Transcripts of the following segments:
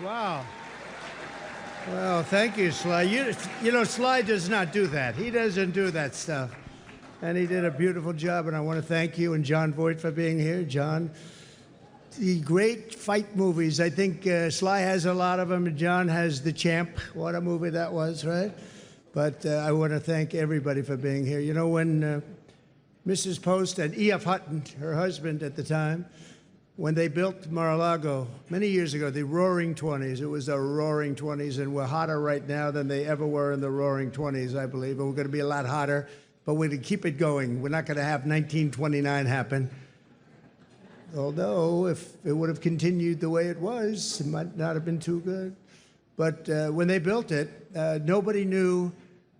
Wow. Well, thank you, Sly. You know, Sly does not do that. He doesn't do that stuff. And he did a beautiful job, and I want to thank you and John Voight for being here. John, the great fight movies, I think Sly has a lot of them, and John has The Champ. What a movie that was, right? But I want to thank everybody for being here. You know, when Mrs. Post and E.F. Hutton, her husband at the time, when they built Mar-a-Lago many years ago, the Roaring 20s, it was the Roaring 20s, and we're hotter right now than they ever were in the Roaring 20s, I believe, and we're going to be a lot hotter. But we're going to keep it going. We're not going to have 1929 happen. Although, if it would have continued the way it was, it might not have been too good. But when they built it, nobody knew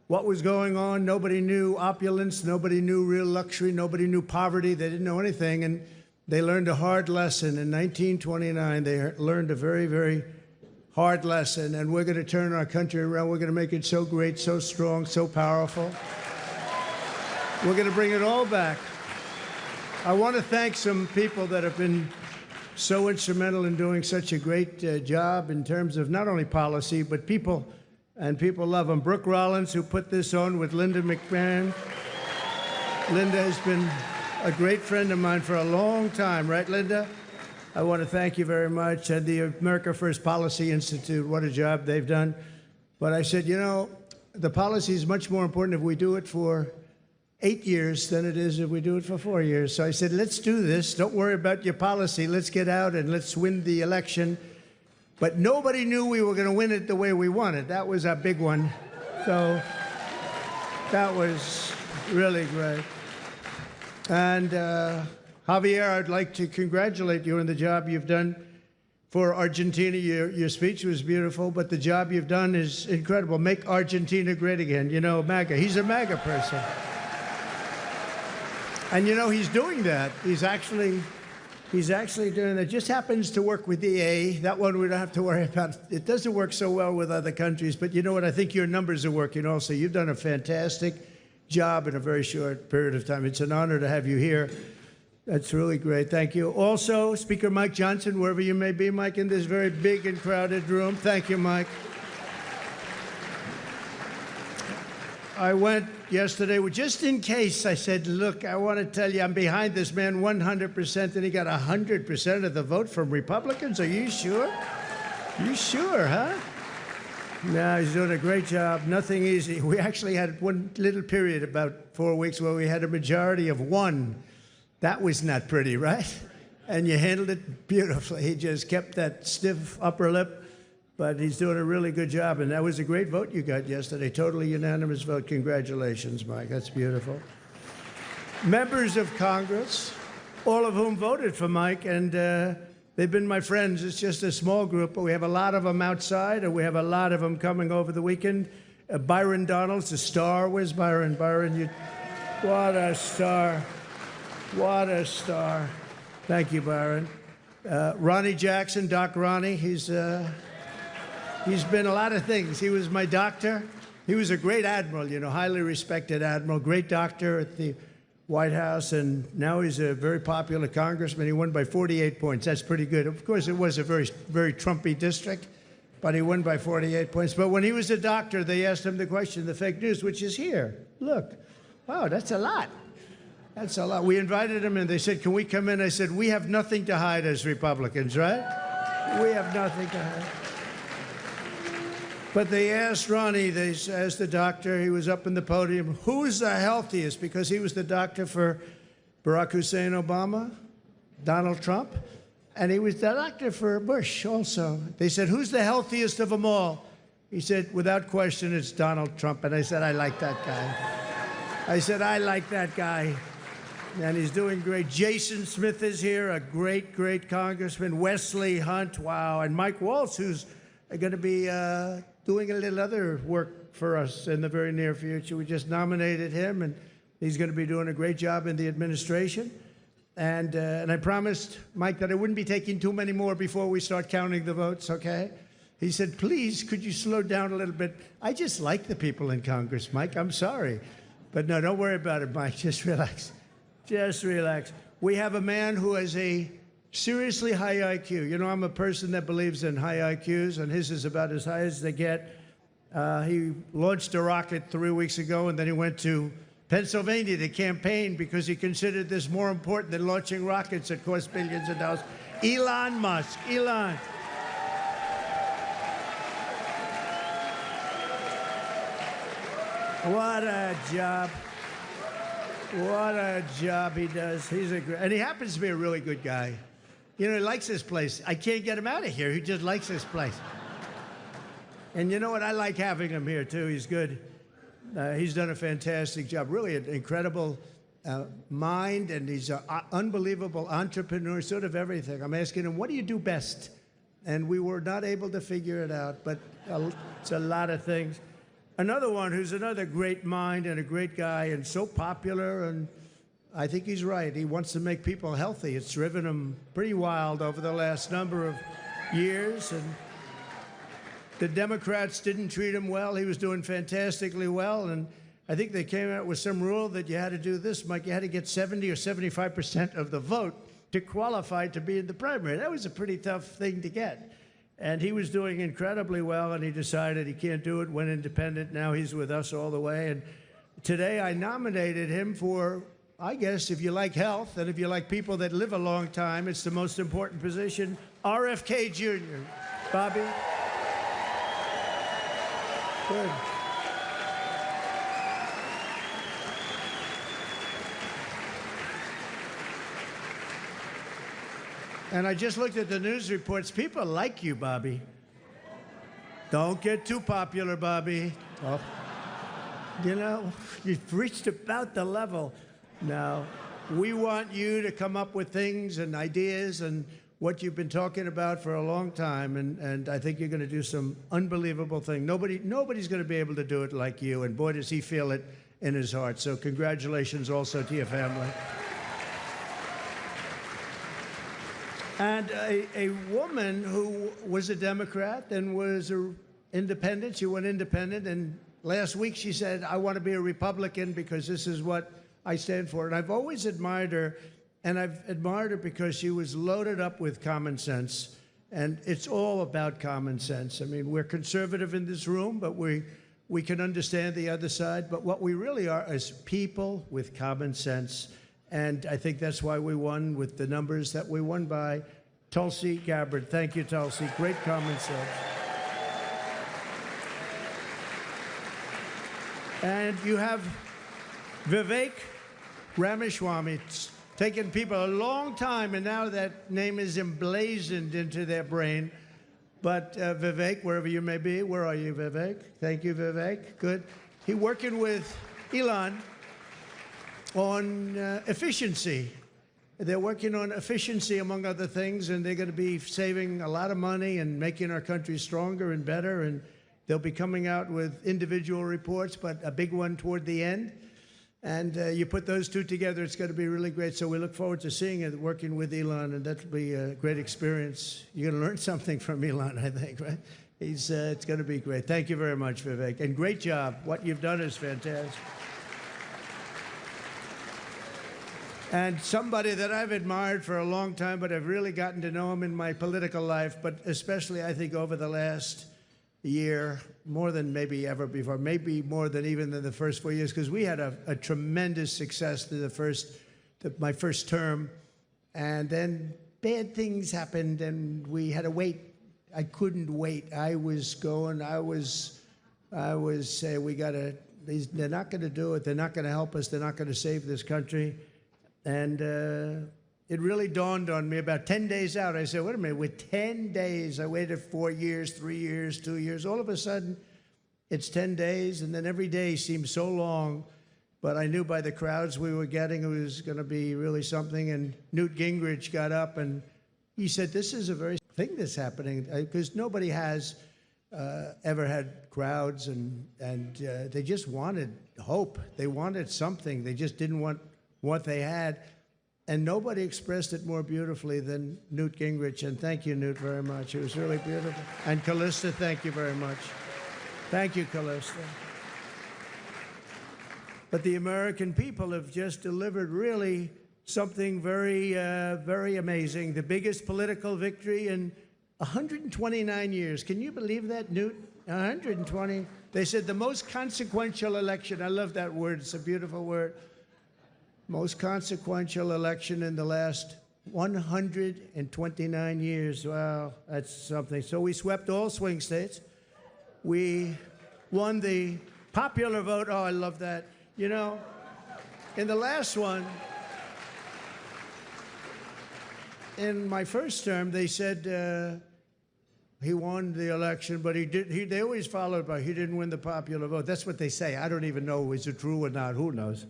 what was going on. Nobody knew opulence. Nobody knew real luxury. Nobody knew poverty. They didn't know anything. And they learned a hard lesson. In 1929, they learned a very, very hard lesson. And we're going to turn our country around. We're going to make it so great, so strong, so powerful. We're going to bring it all back. I want to thank some people that have been so instrumental in doing such a great job in terms of not only policy, but people, and people love them. Brooke Rollins, who put this on with Linda McMahon. Linda has been a great friend of mine for a long time, right, Linda? I want to thank you very much. And the America First Policy Institute, what a job they've done. But I said, you know, the policy is much more important if we do it for 8 years than it is if we do it for 4 years. So I said, let's do this. Don't worry about your policy. Let's get out and let's win the election. But nobody knew we were going to win it the way we wanted. That was our big one. So that was really great. And Javier, I'd like to congratulate you on the job you've done for Argentina. Your speech was beautiful, but the job you've done is incredible. Make Argentina great again. You know, MAGA. He's a MAGA person. And you know, he's doing that. He's actually doing that. Just happens to work with EA. That one we don't have to worry about. It doesn't work so well with other countries, but you know what? I think your numbers are working also. You've done a fantastic job in a very short period of time. It's an honor to have you here. That's really great. Thank you. Also, Speaker Mike Johnson, wherever you may be, Mike, in this very big and crowded room. Thank you, Mike. I went yesterday, just in case, I said, look, I want to tell you I'm behind this man 100%, and he got 100% of the vote from Republicans. Are you sure? You sure, huh? No, he's doing a great job. Nothing easy. We actually had one little period, about 4 weeks, where we had a majority of 1. That was not pretty, right? And you handled it beautifully. He just kept that stiff upper lip. But he's doing a really good job, and that was a great vote you got yesterday. Totally unanimous vote. Congratulations, Mike. That's beautiful. Members of Congress, all of whom voted for Mike, and they've been my friends. It's just a small group, but we have a lot of them outside, and we have a lot of them coming over the weekend. Byron Donalds, the star. Where's Byron? Byron, what a star. What a star. Thank you, Byron. Ronnie Jackson, Doc Ronnie, He's been a lot of things. He was my doctor. He was a great admiral, you know, highly respected admiral, great doctor at the White House, and now he's a very popular congressman. He won by 48 points. That's pretty good. Of course, it was a very, very Trumpy district, but he won by 48 points. But when he was a doctor, they asked him the question, the fake news, which is here. Look, wow, that's a lot. That's a lot. We invited him, and they said, can we come in? I said, we have nothing to hide as Republicans, right? We have nothing to hide. But they asked Ronnie, they asked the doctor, he was up in the podium, who's the healthiest? Because he was the doctor for Barack Hussein Obama, Donald Trump, and he was the doctor for Bush also. They said, who's the healthiest of them all? He said, without question, it's Donald Trump. And I said, I like that guy. I said, I like that guy. And he's doing great. Jason Smith is here, a great, great congressman. Wesley Hunt, wow. And Mike Waltz, who's going to be doing a little other work for us in the very near future. We just nominated him, and he's going to be doing a great job in the administration. And I promised Mike that I wouldn't be taking too many more before we start counting the votes, okay? He said, please, could you slow down a little bit? I just like the people in Congress, Mike. I'm sorry. But no, don't worry about it, Mike. Just relax. Just relax. We have a man who has a seriously high IQ. You know, I'm a person that believes in high IQs, and his is about as high as they get. He launched a rocket 3 weeks ago, and then he went to Pennsylvania to campaign because he considered this more important than launching rockets that cost billions of dollars. Elon Musk. Elon. What a job. What a job he does. He's a great, and he happens to be a really good guy. You know, he likes this place. I can't get him out of here. He just likes this place. And you know what? I like having him here, too. He's good. He's done a fantastic job. Really an incredible mind, and he's an unbelievable entrepreneur, sort of everything. I'm asking him, what do you do best? And we were not able to figure it out, but it's a lot of things. Another one who's another great mind and a great guy and so popular, and I think he's right. He wants to make people healthy. It's driven him pretty wild over the last number of years, and the Democrats didn't treat him well. He was doing fantastically well, and I think they came out with some rule that you had to do this, Mike. You had to get 70 or 75% of the vote to qualify to be in the primary. That was a pretty tough thing to get. And he was doing incredibly well, and he decided he can't do it, went independent. Now he's with us all the way. And today I nominated him for, I guess, if you like health and if you like people that live a long time, it's the most important position, RFK Jr. Bobby? Good. And I just looked at the news reports. People like you, Bobby. Don't get too popular, Bobby. Oh. You know, you've reached about the level. Now, we want you to come up with things and ideas and what you've been talking about for a long time, and I think you're going to do some unbelievable thing. Nobody's going to be able to do it like you, and boy, does he feel it in his heart. So congratulations also to your family. And a woman who was a Democrat and was an independent, she went independent, and last week she said, I want to be a Republican because this is what I stand for. And I've always admired her, and I've admired her because she was loaded up with common sense, and it's all about common sense. I mean, we're conservative in this room, but we can understand the other side, but what we really are is people with common sense. And I think that's why we won with the numbers that we won by. Tulsi Gabbard. Thank you, Tulsi. Great common sense. And you have Vivek Ramaswamy. It's taken people a long time, and now that name is emblazoned into their brain. But Vivek, wherever you may be, where are you, Vivek? Thank you, Vivek. Good. He's working with Elon on efficiency. They're working on efficiency, among other things, and they're going to be saving a lot of money and making our country stronger and better, and they'll be coming out with individual reports, but a big one toward the end. And you put those two together, it's going to be really great. So we look forward to seeing it, working with Elon, and that'll be a great experience. You're going to learn something from Elon, I think, right? It's going to be great. Thank you very much, Vivek, and great job. What you've done is fantastic. And somebody that I've admired for a long time, but I've really gotten to know him in my political life, but especially, I think, over the last year, more than maybe ever before, maybe more than even in the first 4 years, because we had a tremendous success to my first term, and then bad things happened, and we had to wait. I couldn't wait. I was saying, they're not going to do it. They're not going to help us. They're not going to save this country. And it really dawned on me about 10 days out. I said, wait a minute, with 10 days, I waited 4 years, 3 years, 2 years. All of a sudden, it's 10 days, and then every day seemed so long. But I knew by the crowds we were getting, it was going to be really something. And Newt Gingrich got up, and he said, this is a very thing that's happening, because nobody has ever had crowds, and they just wanted hope. They wanted something. They just didn't want what they had, and nobody expressed it more beautifully than Newt Gingrich, and thank you, Newt, very much. It was really beautiful. And Callista, thank you very much. Thank you, Callista. But the American people have just delivered really something very, very amazing. The biggest political victory in 129 years. Can you believe that, Newt? 120. They said the most consequential election. I love that word. It's a beautiful word. Most consequential election in the last 129 years. Wow, that's something. So we swept all swing states. We won the popular vote. Oh, I love that. You know, in the last one, in my first term, they said he won the election, but they always followed by he didn't win the popular vote. That's what they say. I don't even know is it true or not. Who knows?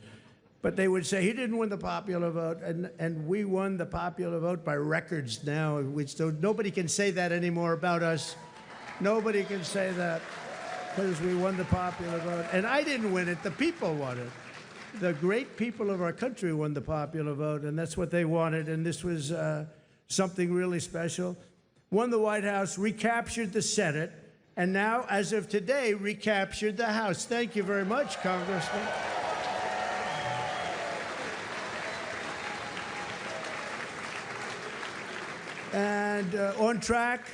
But they would say he didn't win the popular vote, and we won the popular vote by records now. Nobody can say that anymore about us. Nobody can say that because we won the popular vote. And I didn't win it. The people won it. The great people of our country won the popular vote, and that's what they wanted. And this was something really special. Won the White House, recaptured the Senate, and now, as of today, recaptured the House. Thank you very much, Congressman. And on track,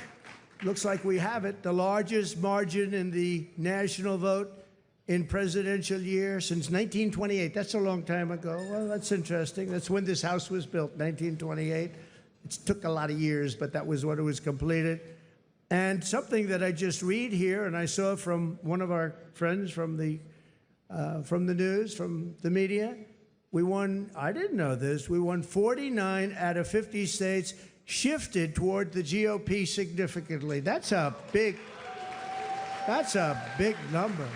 looks like we have it, the largest margin in the national vote in presidential year since 1928. That's a long time ago. Well, that's interesting. That's when this House was built, 1928. It took a lot of years, but that was when it was completed. And something that I just read here, and I saw from one of our friends from the news, from the media, we won, I didn't know this, we won 49 out of 50 states, shifted toward the GOP significantly. That's a big number.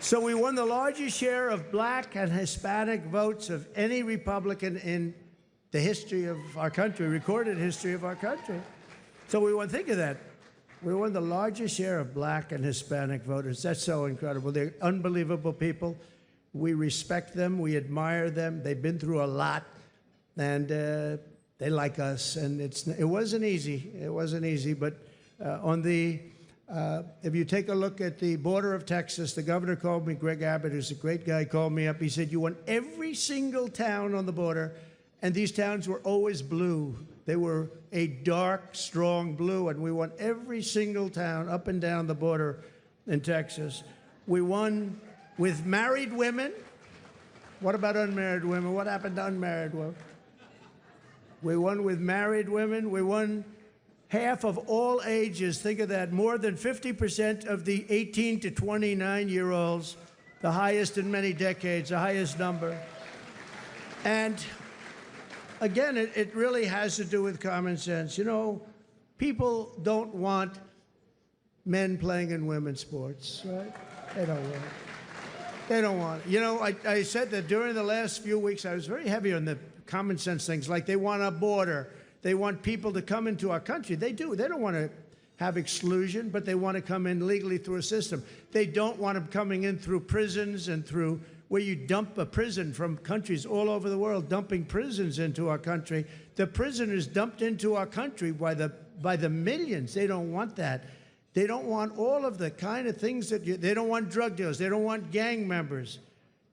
So we won the largest share of black and Hispanic votes of any Republican in the history of our country, recorded history of our country. So we won, think of that. We won the largest share of black and Hispanic voters. That's so incredible. They're unbelievable people. We respect them. We admire them. They've been through a lot. And they like us, and it wasn't easy. It wasn't easy, but if you take a look at the border of Texas, the governor called me, Greg Abbott, who's a great guy, called me up. He said, you won every single town on the border, and these towns were always blue. They were a dark, strong blue, and we won every single town up and down the border in Texas. We won with married women. What about unmarried women? What happened to unmarried women? We won with married women. We won half of all ages. Think of that. More than 50% of the 18 to 29-year-olds, the highest in many decades, the highest number. And again, it really has to do with common sense. You know, people don't want men playing in women's sports, right? They don't want it. They don't want it. You know, I said that during the last few weeks, I was very heavy on the common sense things, like they want a border. They want people to come into our country. They do. They don't want to have exclusion, but they want to come in legally through a system. They don't want them coming in through prisons and through where you dump a prison from countries all over the world, dumping prisons into our country. The prisoners dumped into our country by the millions. They don't want that. They don't want all of the kind of things that they don't want drug dealers. They don't want gang members.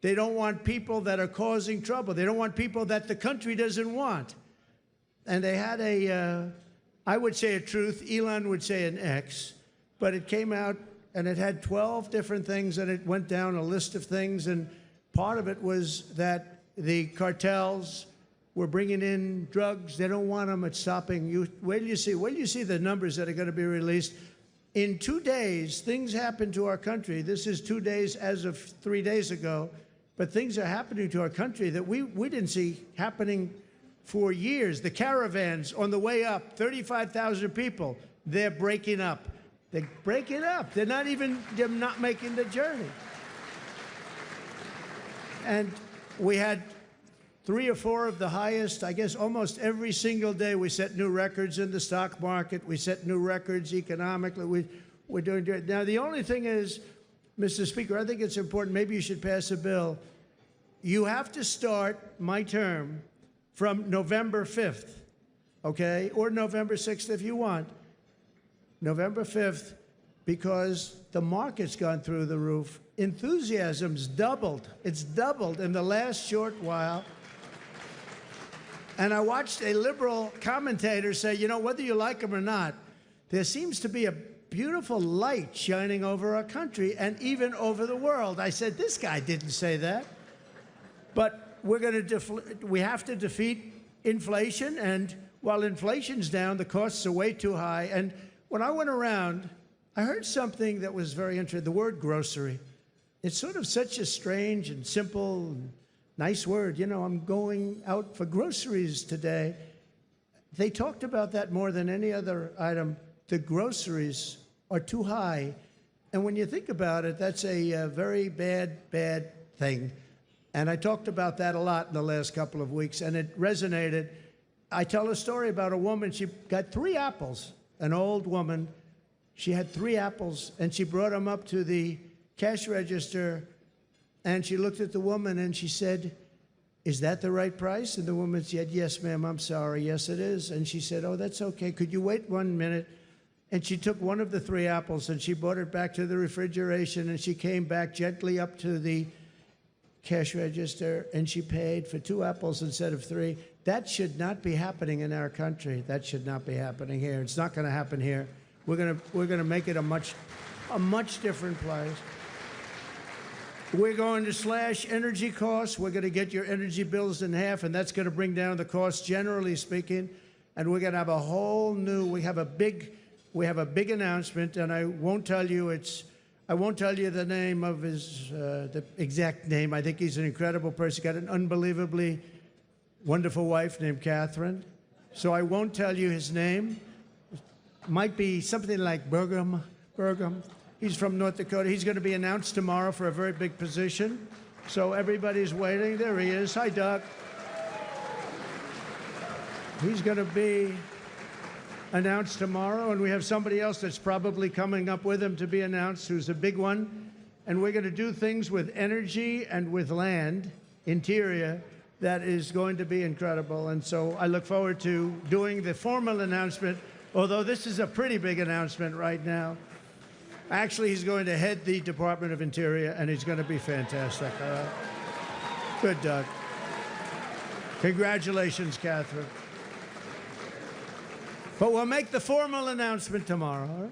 They don't want people that are causing trouble. They don't want people that the country doesn't want. And they had I would say a truth, Elon would say an X, but it came out and it had 12 different things, and it went down a list of things, and part of it was that the cartels were bringing in drugs. They don't want them at stopping. Wait till you see the numbers that are going to be released. In 2 days, things happened to our country. This is 2 days as of 3 days ago, but things are happening to our country that we didn't see happening for years. The caravans on the way up, 35,000 people, they're breaking up. They're breaking up. They're not making the journey. And we had 3 or 4 of the highest, I guess almost every single day we set new records in the stock market. We set new records economically. We're doing it. Now, the only thing is, Mr. Speaker, I think it's important, maybe you should pass a bill. You have to start my term from November 5th, okay? Or November 6th if you want. November 5th, because the market's gone through the roof. Enthusiasm's doubled. It's doubled in the last short while. And I watched a liberal commentator say, you know, whether you like him or not, there seems to be a beautiful light shining over our country and even over the world. I said, this guy didn't say that. But we have to defeat inflation, and while inflation's down, the costs are way too high. And when I went around, I heard something that was very interesting, the word grocery. It's sort of such a strange and simple and nice word. You know, I'm going out for groceries today. They talked about that more than any other item. The groceries are too high. And when you think about it, that's a very bad thing. And I talked about that a lot in the last couple of weeks, and it resonated. I tell a story about a woman. She got 3 apples, an old woman. She had 3 apples, and she brought them up to the cash register, and she looked at the woman, and she said, is that the right price? And the woman said, yes, ma'am, I'm sorry. Yes, it is. And she said, oh, that's okay. Could you wait 1 minute? And she took one of the 3 apples, and she brought it back to the refrigeration, and she came back gently up to the cash register, and she paid for 2 apples instead of 3. That should not be happening in our country. That should not be happening here. It's not going to happen here. We're going to make it a much different place. We're going to slash energy costs. We're going to get your energy bills in half, and that's going to bring down the costs, generally speaking. And we're going to have a whole new. We have a big announcement, and I won't tell you the name of his, the exact name. I think he's an incredible person. He's got an unbelievably wonderful wife named Catherine. So I won't tell you his name. Might be something like Burgrum. He's from North Dakota. He's going to be announced tomorrow for a very big position. So everybody's waiting. There he is. Hi, Doug. He's going to be announced tomorrow, and we have somebody else that's probably coming up with him to be announced, who's a big one. And we're going to do things with energy and with land, interior, that is going to be incredible. And so I look forward to doing the formal announcement, although this is a pretty big announcement right now. Actually, he's going to head the Department of Interior, and he's going to be fantastic. All right? Good, Doug. Congratulations, Catherine. But we'll make the formal announcement tomorrow. All right?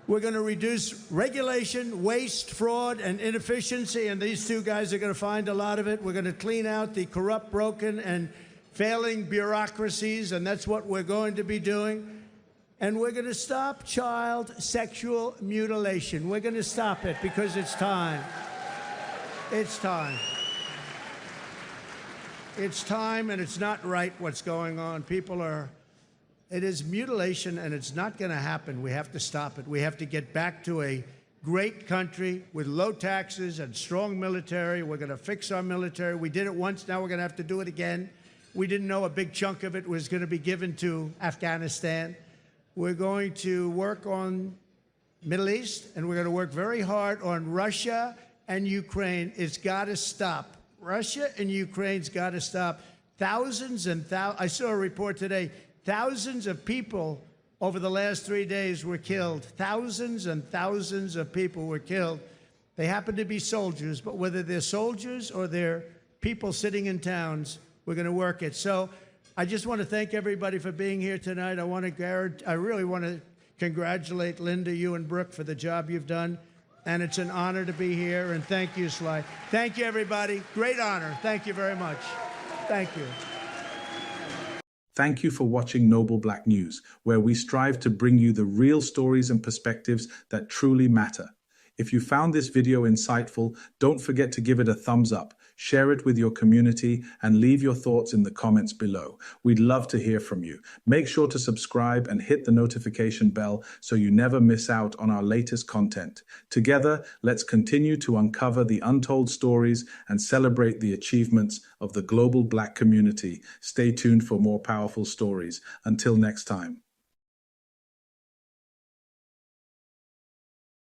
We're going to reduce regulation, waste, fraud, and inefficiency, and these 2 guys are going to find a lot of it. We're going to clean out the corrupt, broken, and failing bureaucracies, and that's what we're going to be doing. And we're going to stop child sexual mutilation. We're going to stop it because it's time. It's time. It's time, and it's not right what's going on. It is mutilation, and it's not going to happen. We have to stop it. We have to get back to a great country with low taxes and strong military. We're going to fix our military. We did it once. Now we're going to have to do it again. We didn't know a big chunk of it was going to be given to Afghanistan. We're going to work on Middle East, and we're going to work very hard on Russia and Ukraine. It's got to stop. Russia and Ukraine's got to stop. Thousands and thousands. I saw a report today. Thousands of people over the last 3 days were killed. Thousands and thousands of people were killed. They happen to be soldiers, but whether they're soldiers or they're people sitting in towns, we're going to work it. So I just want to thank everybody for being here tonight. I really want to congratulate Linda, you and Brooke for the job you've done. And it's an honor to be here. And thank you, Sly. Thank you, everybody. Great honor. Thank you very much. Thank you. Thank you for watching Noble Black News, where we strive to bring you the real stories and perspectives that truly matter. If you found this video insightful, don't forget to give it a thumbs up, share it with your community, and leave your thoughts in the comments below. We'd love to hear from you. Make sure to subscribe and hit the notification bell so you never miss out on our latest content. Together, let's continue to uncover the untold stories and celebrate the achievements of the global Black community. Stay tuned for more powerful stories. Until next time.